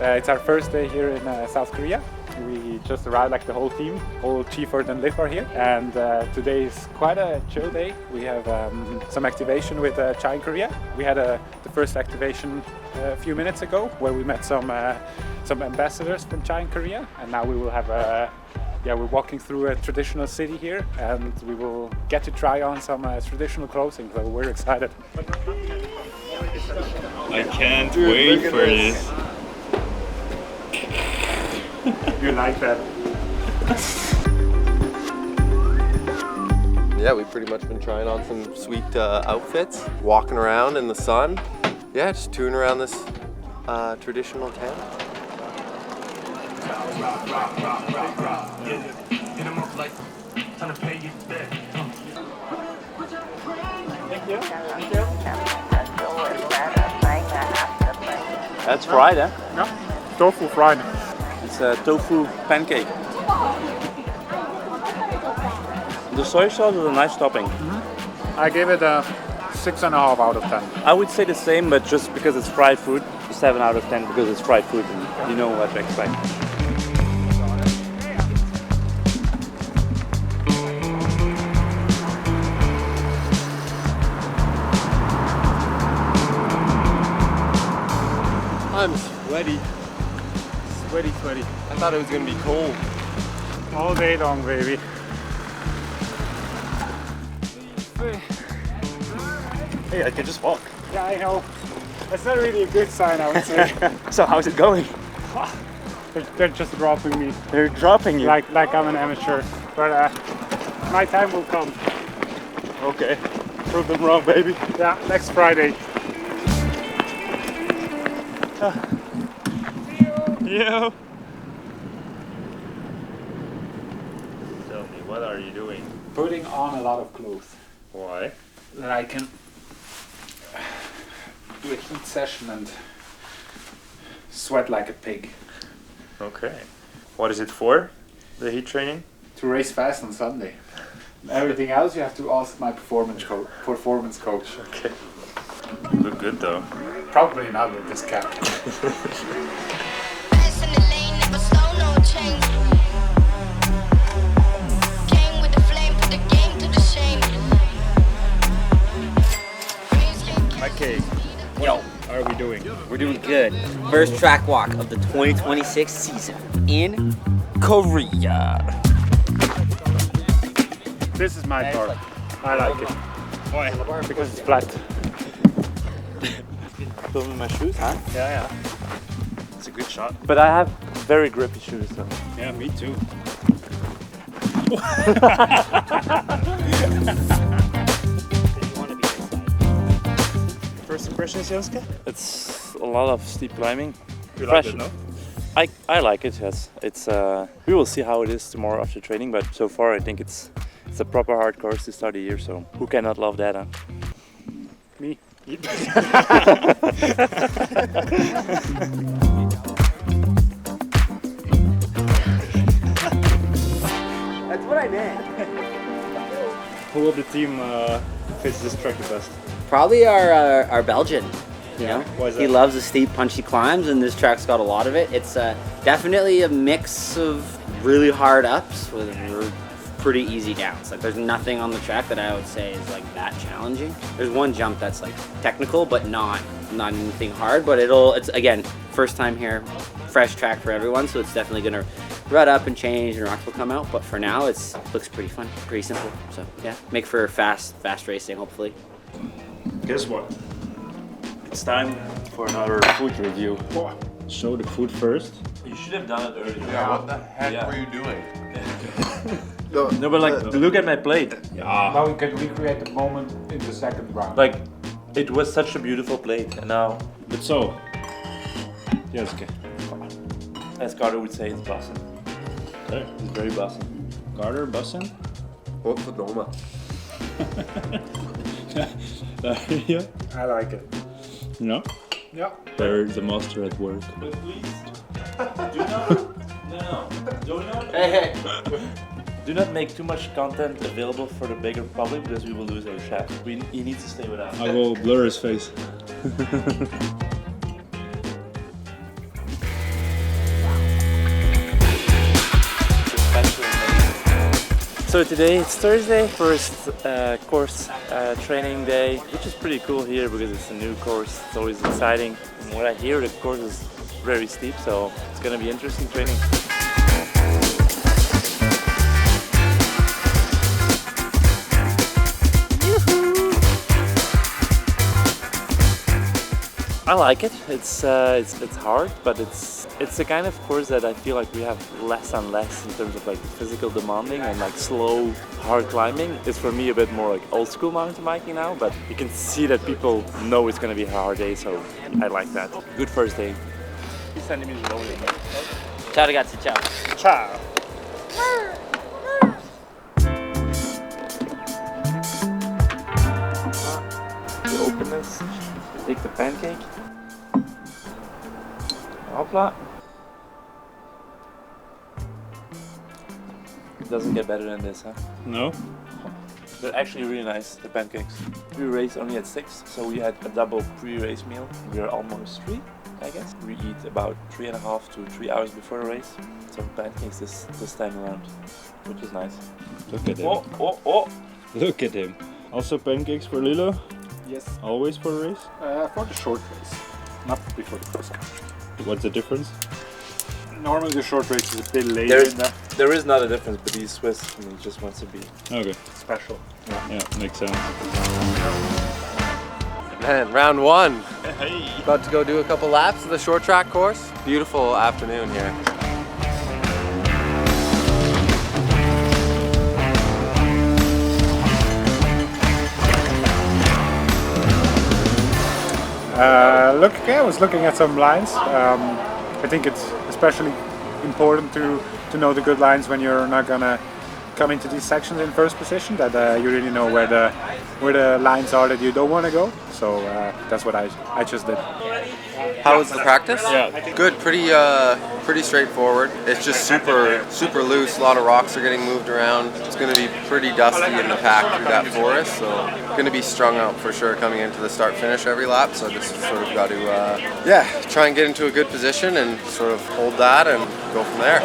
It's our first day here in South Korea. We just arrived, like the whole team, all Chieford and Liv are here. And today is quite a chill day. We have some activation with China Korea. We had the first activation a few minutes ago where we met some ambassadors from China Korea. And now we will have we're walking through a traditional city here and we will get to try on some traditional clothing, so we're excited. I can't wait for this. You like that? Yeah, we've pretty much been trying on some sweet outfits, walking around in the sun. Yeah, just touring around this traditional town. That's fried, eh? Yeah, tofu fried. It's a tofu pancake. The soy sauce is a nice topping. I gave it a 6.5 out of 10. I would say the same, but just because it's fried food, 7 out of 10 because it's fried food and you know what to expect. I'm sweaty. Sweaty. I thought it was gonna be cold. All day long, baby. Hey, I can just walk. Yeah, I know. That's not really a good sign, I would say. So how's it going? They're just dropping me. They're dropping you. Like I'm an amateur. But my time will come. Okay. Prove them wrong, baby. Yeah, next Friday. Yo. Tell me, what are you doing? Putting on a lot of clothes. Why? That I can do a heat session and sweat like a pig. Okay. What is it for? The heat training? To race fast on Sunday. Everything else you have to ask my performance coach. Okay. You look good though. Probably not with this cap. Okay. Yo, How are we doing? we're doing good. First track walk of the 2026 season in Korea. This is my part. I like it. Why? Because it's flat. Filming my shoes, huh? Yeah. It's a good shot. But I have very grippy shoes though. Yeah, me too. First impressions, Joske? It's a lot of steep climbing. You Fresh. like it, no? I like it, yes. It's we will see how it is tomorrow after training, but so far I think it's a proper hard course to start the year, so who cannot love that, huh? Me. That's what I meant. Who of the team fits this track the best? Probably our Belgian. You know, why is he that? loves the steep, punchy climbs, and this track's got a lot of it. It's definitely a mix of really hard ups with pretty easy downs. Like, there's nothing on the track that I would say is like that challenging. There's one jump that's like technical, but not anything hard. But it's again first time here, fresh track for everyone, so it's definitely gonna rut up and change, and rocks will come out. But for now, looks pretty fun, pretty simple. So yeah, make for fast racing, hopefully. Guess what? It's time for another food review. Show the food first. You should have done it earlier. Yeah, what the heck Yeah. were you doing? No, but like, look at my plate. Now we can recreate the moment in the second round. Like, it was such a beautiful plate, and now, But so, yes, okay. as Carter would say, it's bussin'. Okay. It's very bussin'. Carter, Bussin. What's the Doma? Yeah. I like it. No? Yeah. There's a master at work. But please, do not, Hey. do not make too much content available for the bigger public because we will lose our chef. He needs to stay with us. I will blur his face. So today it's Thursday, first course training day, which is pretty cool here because it's a new course. It's always exciting. From what I hear, the course is very steep, so it's going to be interesting training. I like it. It's hard, but it's the kind of course that I feel like we have less and less in terms of like physical demanding and like slow, hard climbing. It's for me a bit more like old school mountain biking now, but you can see that people know it's going to be a hard day, so I like that. Good first day. 3 centimeters lower than me. Ciao ragazzi, ciao. Ciao. You open this, take the pancake. Hopla. It doesn't get better than this, huh? No? They're actually really nice, the pancakes. We raced only at 6, so we had a double pre-race meal. We are almost 3, I guess. We eat about 3.5 to 3 hours before the race. Some pancakes this time around, which is nice. Look at him. Oh! Look at him. Also pancakes for Lillo? Yes. Always for a race? For the short race, not before the cross country. What's the difference? Normally the short race is a bit later in the There is not a difference, but he's Swiss and he just wants to be Okay. special. Yeah, makes sense. Man, round 1. About to go do a couple laps of the short track course. Beautiful afternoon here. I was looking at some lines. I think it's especially important to know the good lines when you're not gonna come into these sections in first position. That you really know where the lines are that you don't want to go. So that's what I just did. How was the practice? Yeah. Good, pretty straightforward. It's just super loose. A lot of rocks are getting moved around. It's going to be pretty dusty in the pack through that forest, so going to be strung out for sure coming into the start-finish every lap. So just sort of got to, try and get into a good position and sort of hold that and go from there.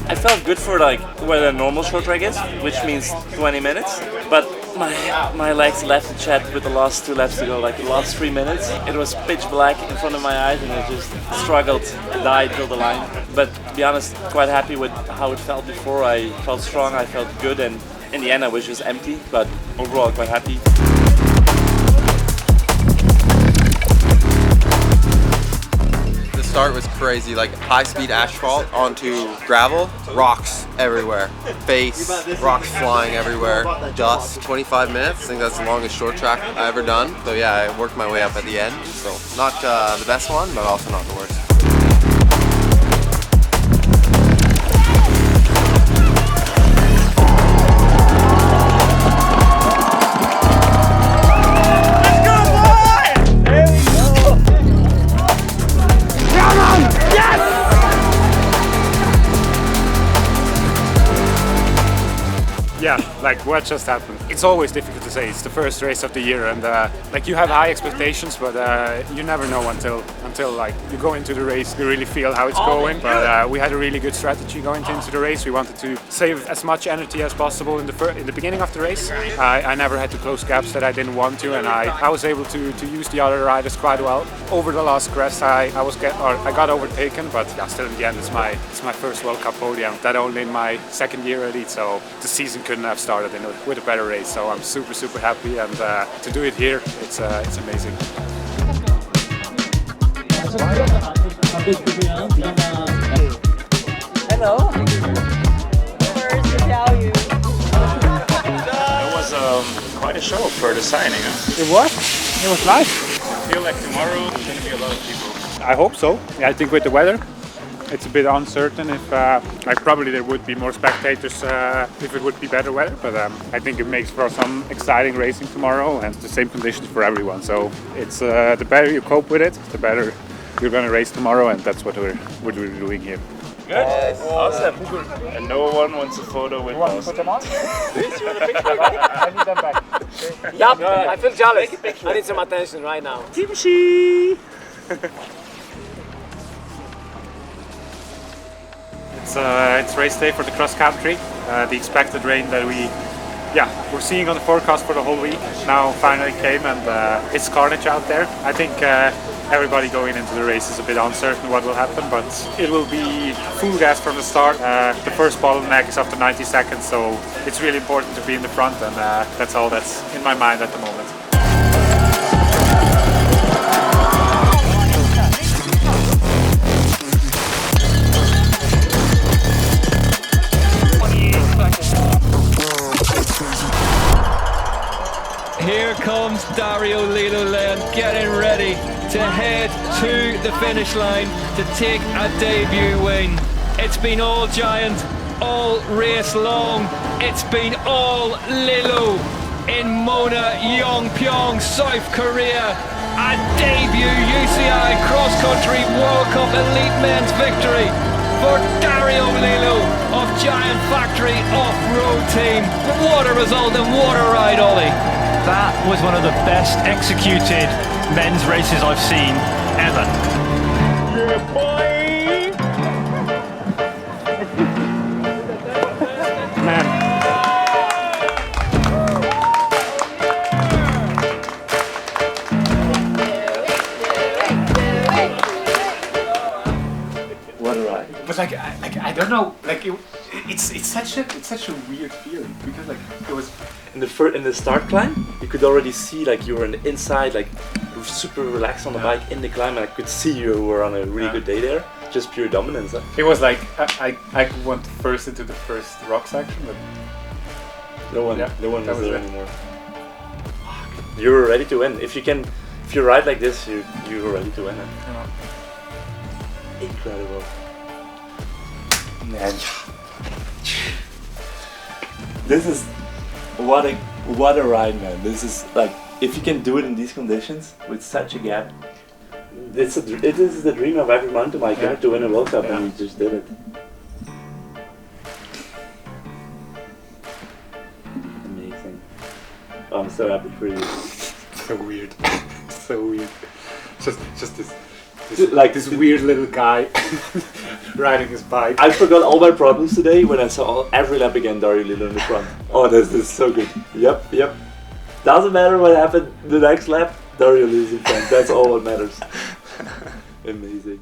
I felt good for like where the normal short track is, which means 20 minutes. But my legs left the chat with the last 2 laps to go, like the last 3 minutes. It was pitch black in front of my eyes and I just struggled to die till the line. But to be honest, quite happy with how it felt before. I felt strong, I felt good, and in the end I was just empty, but overall quite happy. Start was crazy, like high-speed asphalt onto gravel, rocks everywhere, face, rocks flying everywhere, dust. 25 minutes, I think that's the longest short track I've ever done. So yeah, I worked my way up at the end, so not the best one, but also not the worst. Yeah, like what just happened. It's always difficult to say. It's the first race of the year, and like you have high expectations, but you never know until like you go into the race. You really feel how it's going. But we had a really good strategy going into the race. We wanted to save as much energy as possible in the beginning of the race. I never had to close gaps that I didn't want to, and I was able to use the other riders quite well. Over the last crest, I got overtaken, but yeah, still in the end, it's my first World Cup podium. That only in my second year elite, so the season couldn't have started with a better race. So I'm super happy, and to do it here, it's amazing. Hello. First to tell you. That was quite a show for the signing. Huh? It was nice. I feel like tomorrow there's going to be a lot of people. I hope so. Yeah, I think with the weather, it's a bit uncertain if like probably there would be more spectators if it would be better weather, but I think it makes for some exciting racing tomorrow, and the same conditions for everyone. So it's the better you cope with it, the better you're going to race tomorrow, and that's what we're doing here. Good. Awesome. And no one wants a photo with us. Put them on? I need them back. Yup, I feel jealous. I need some attention right now. Kimchi! It's race day for the cross country. The expected rain that we're seeing on the forecast for the whole week now finally came, and it's carnage out there. I think everybody going into the race is a bit uncertain what will happen, but it will be full gas from the start. The first bottleneck is after 90 seconds, so it's really important to be in the front, and that's all that's in my mind at the moment. Here comes Dario Lillo getting ready to head to the finish line to take a debut win. It's been all Giant, all race long. It's been all Lillo in MONA YongPyong, South Korea. A debut UCI Cross Country World Cup Elite Men's victory for Dario Lillo of Giant Factory Off-Road Team. What a result and what a ride, Ollie. That was one of the best executed men's races I've seen ever. Yeah, boy! Man. What a ride. But I don't know, it's such a weird feeling, because it was In the start climb, you could already see you were on the inside, super relaxed on the bike in the climb, and I could see you were on a really good day there. Just pure dominance. Huh? It was I went first into the first rock section, but no one was was there it. anymore. You were ready to win. If you ride like this, you were ready to win. Huh? Incredible. Man. This is what a ride, man. This is if you can do it in these conditions with such a gap, it is the dream of every mountain biker to win a World Cup, and you just did it. Amazing. Oh, I'm so happy for you. so weird. So weird. Just this weird little guy riding his bike. I forgot all my problems today when I saw every lap again Dario Lillo in the front. Oh, this is so good. Yep. Doesn't matter what happened the next lap, Dario Lillo's in front. That's all what matters. Amazing.